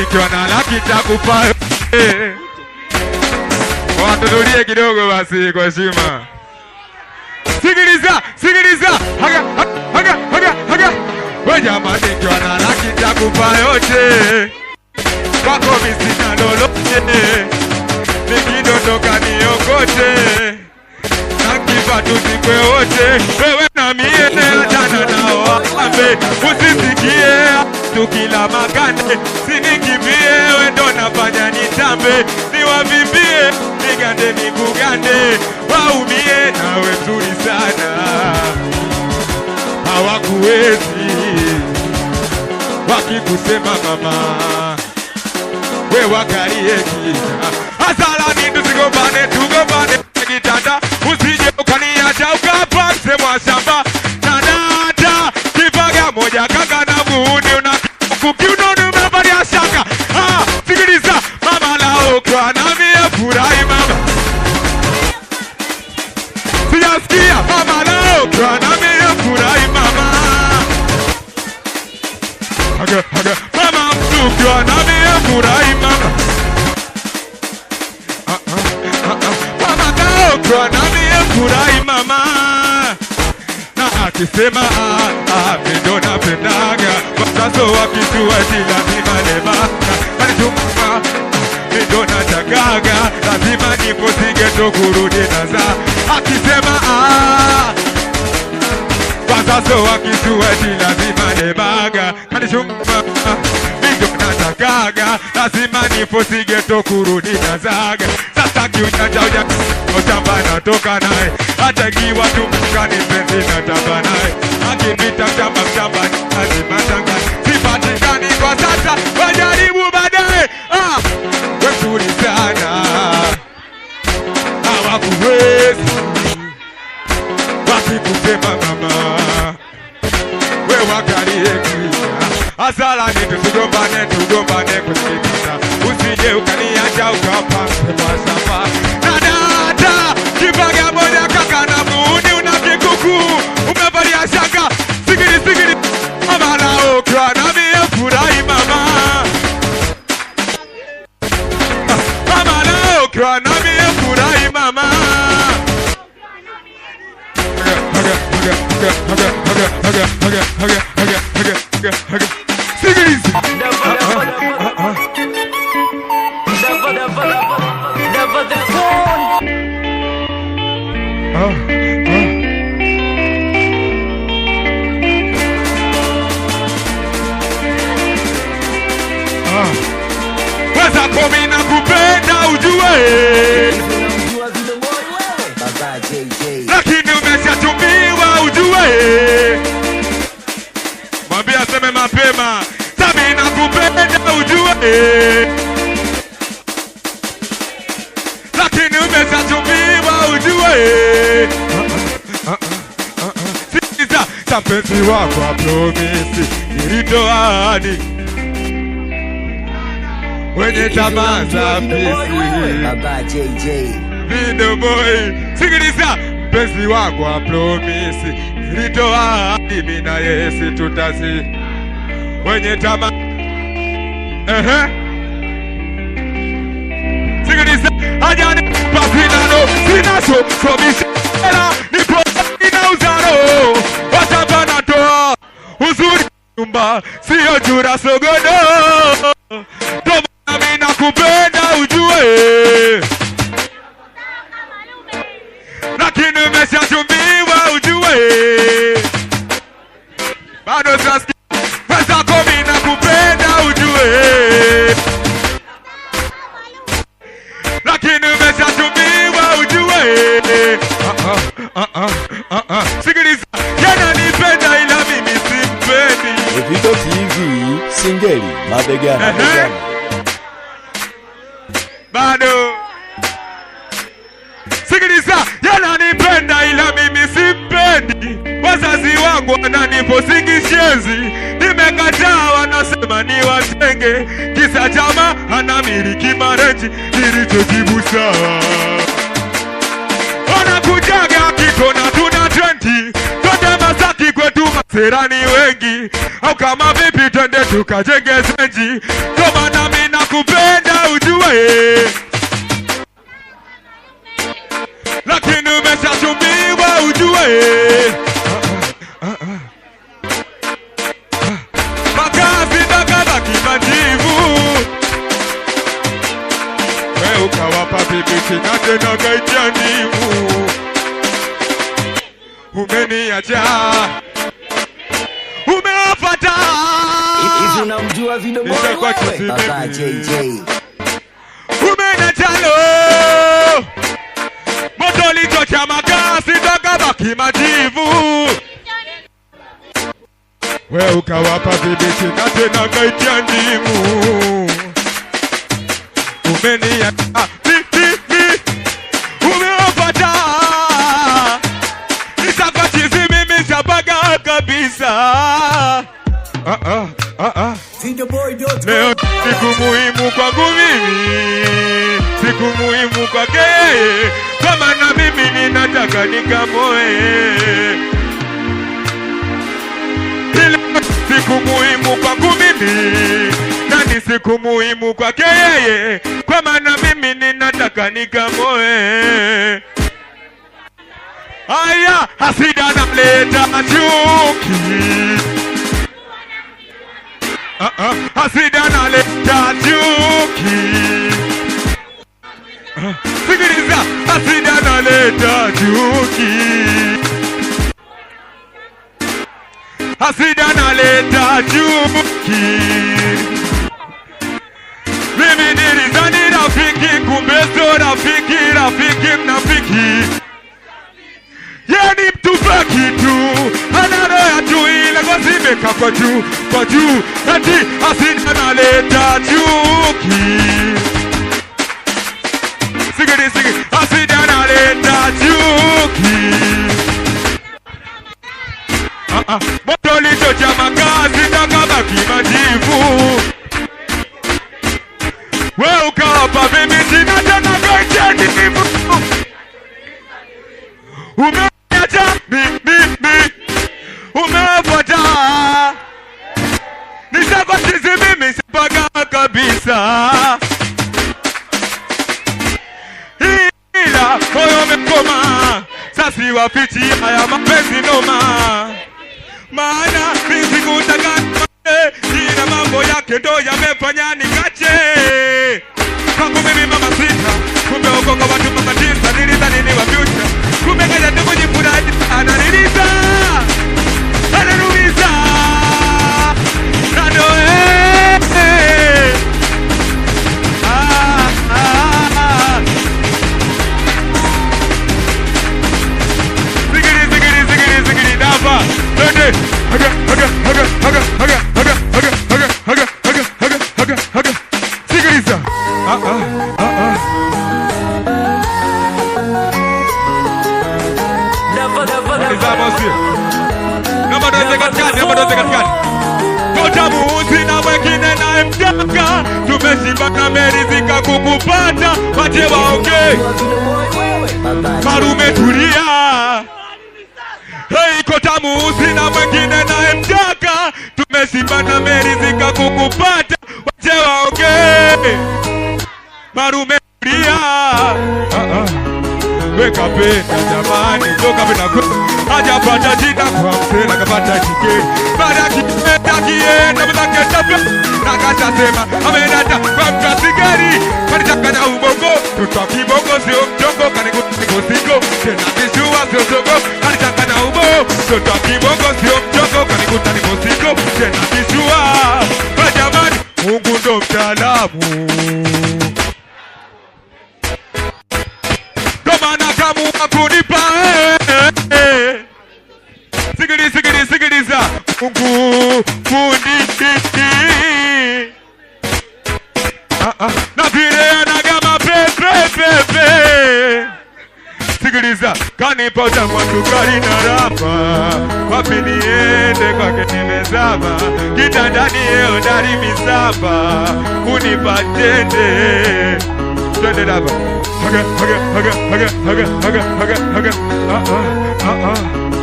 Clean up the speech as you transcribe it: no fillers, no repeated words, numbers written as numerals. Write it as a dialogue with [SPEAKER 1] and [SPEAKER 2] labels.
[SPEAKER 1] nikiwa na laki nitakupa. Watutulie kidogo basi kwa heshima. Sikiliza, sikiliza. Haga, haga, haga, haga. Wewe jamani nikiwa na laki nitakupa yote. Kwako mimi sina lolote. Nikidondoka niokote. Nakipa tusikwe wote. Wewe na mie achana nao ambe. Usisikie tukila makande. Sinikimbie wewe ndo nafanya nitambe. Niwavimbie nigande nikugande. Waumie nawe mzuri sana. Hawakuwezi wakikusema mama we wakalie kina. Asalani tusigombane tugombane kitanda. Usije ukaniacha ukapa msemo shamba. Nanata kipaga moja kaka na muuni unakukiunoni umevalia shaka. Sikiliza mama lao kwa nami ya furahi mama. Sijasikia mama lao kwa nami ya furahi mama. Haga haga mama mtu kwa nami ya furahi mama. Mama kao kwa nami ya furahi mama. Na akisema ndo napendaga. Wazazo wakitua lazima lebaka. Anituma ndo natakaga. Lazima niposige tokurudi naza. Akisema wazazo wakitua lazima lebaka. Anituma ndo natakaga. Lazima niposige tokurudi nazaga. Sasa kiujanja uja Ochamba natoka nae. Hata kiwa tumukani mpenzi natamba nae. Akipita mchamba mchamba lazima tangani. Sipatikani kwa sasa wajaribu baadaye. Wezuri sana. Hawakuwezi wakikusema mama we wakalie kina. Asalani tusigombane tugombane kusikiliza. Usije ukaniacha ukapa msema shamba. Nanata kipaga moja kaka na muuni unakikuku umevalia shaka. Sigiri sigiri mama lao kwa nami ya furahi mama. Mama lao kwa nami ya furahi mama. Sigiri Weza komi na kupenda ujue. Lakini umeshatumiwa ujue. Mwambie aseme mapema. Sami na kupenda ujue. Lakini umeshatumiwa ujue. Sikiza mpenzi wako apromisi nilitoani wenye tamaa za pisi.
[SPEAKER 2] Baba JJ
[SPEAKER 1] Video boy. Sikiliza mpenzi wako apromisi nilitoani mimi na Yesu tutazi wenye tamaa. Sikiliza ajani papinano sinacho sobishela nipo ina uzaro. Watapana toa uzuri nyumba sio jura sogodo. Toba mimi nakupenda ujue. Lakini umeshachumbiwa ujue. Bado sasa pesa komi nakupenda ujue. Lakini umeshachumbiwa ujue. Sikiliza yana nipenda ila mimi simpendi.
[SPEAKER 3] Evido TV Singeli mabegani mabegani.
[SPEAKER 1] Bado sikiliza yana nipenda ila mimi simpendi. Wazazi wangu wananiposingishenzi. Nimekataa wanasema ni watenge. Kisa chama anamiliki marenji. Nilichojibu sawa. Wanakujaga kitona tuna 20. Tote Masaki kwe kwetu maserani wengi, au kama vipi twende tukajenge zenji. Kama nami nakupenda ujue, lakini umeshachumbiwa ujue. Makazi nakabaki majivu, we ukawapa bibi na tena kaitia ndimu. Umeniacha, umewapata.
[SPEAKER 2] Hivi unamjua Video Boy wewe? Baba JJ.
[SPEAKER 1] Umeniacha lo, moto lichocha makasi nakabaki majivu. We ukawapa bibi na tena kaitia ndimu. Umeniacha, umewapata. Nisakwachizi mimi sabaga kabisa. Leo siku muhimu kwangu mimi, siku muhimu kwake yeye, kwa maana mimi ninataka nikamoe. Siku muhimu kwangu mimi, na ni siku muhimu kwake yeye, kwa maana mimi ninataka nikamoe. Aya, hasida namleta chuki, hasida naleta chuki. Sikiliza, hasida naleta chuki, hasida naleta chuki. Mimi nilizani rafiki, kumbe sio rafiki, rafiki mnafiki. Yani mtu faki tu, ana roho ya tu ile ngozi imeka kwa juu, kwa juu. Eti hasida naleta chuki. Sigiri, sigiri, hasida naleta chuki. Moto lichocha makazi nakabaki majivu. We ukawapa bibi tina tena kaitia ndimu. Umeniacha mimi, umewapata. Nisakwachizi mimi sabaga kabisa. Ila moyo umekoma, sasi wafichi haya mapenzi noma. Maana mimi kutaka ina mambo yake ndo yamefanya nikache. Kwangu mimi mama sita, kumbe uko kwa watu mama tisa. Niliza nini wa future, kumbe kaja tu kujifurahi. Ananiliza, ananuiza, nanoe. Zigiri, zigiri, zigiri, zigiri, dafa. Twende, haga, haga, haga, haga, haga, haga, haga, haga, haga, haga, haga, haga, haga. Sikiliza. Namba doze katikati, namba doze katikati. Kota muuzi na mwengine na mjaka, tumeshiba na merizika kukupata. Wache waongee, marume tulia. Hey, kota muuzi na mwengine na mjaka, tumeshiba na merizika kukupata. Wache waongee, marume tulia. Weka penda jamani, toka penda kwa hajapata jina kwa msela kapata kike. Baada kipenda kienda mzake tape, nakata sema amenata kwa mkasigari. Kanitaka na ubongo, tutoa kibongo sio mchongo. Kanikuta siko, tena kishua sio sogo. Kanitaka na ubongo, tutoa kibongo sio mchongo. Kanikuta siko, tena kishua. Kwa jamani, Mungu ndo mtaalamu. Kunipa sigiri sigiri sigiriza Mungu fundi na vile anagama pepe sigiriza kanipa utamu sukari na rapa. Wapi niende kwake nimezama, kitandani yeo dari misamba. Kunipa tende twende daba. Haga, haga, haga, haga, haga, haga, haga, haga.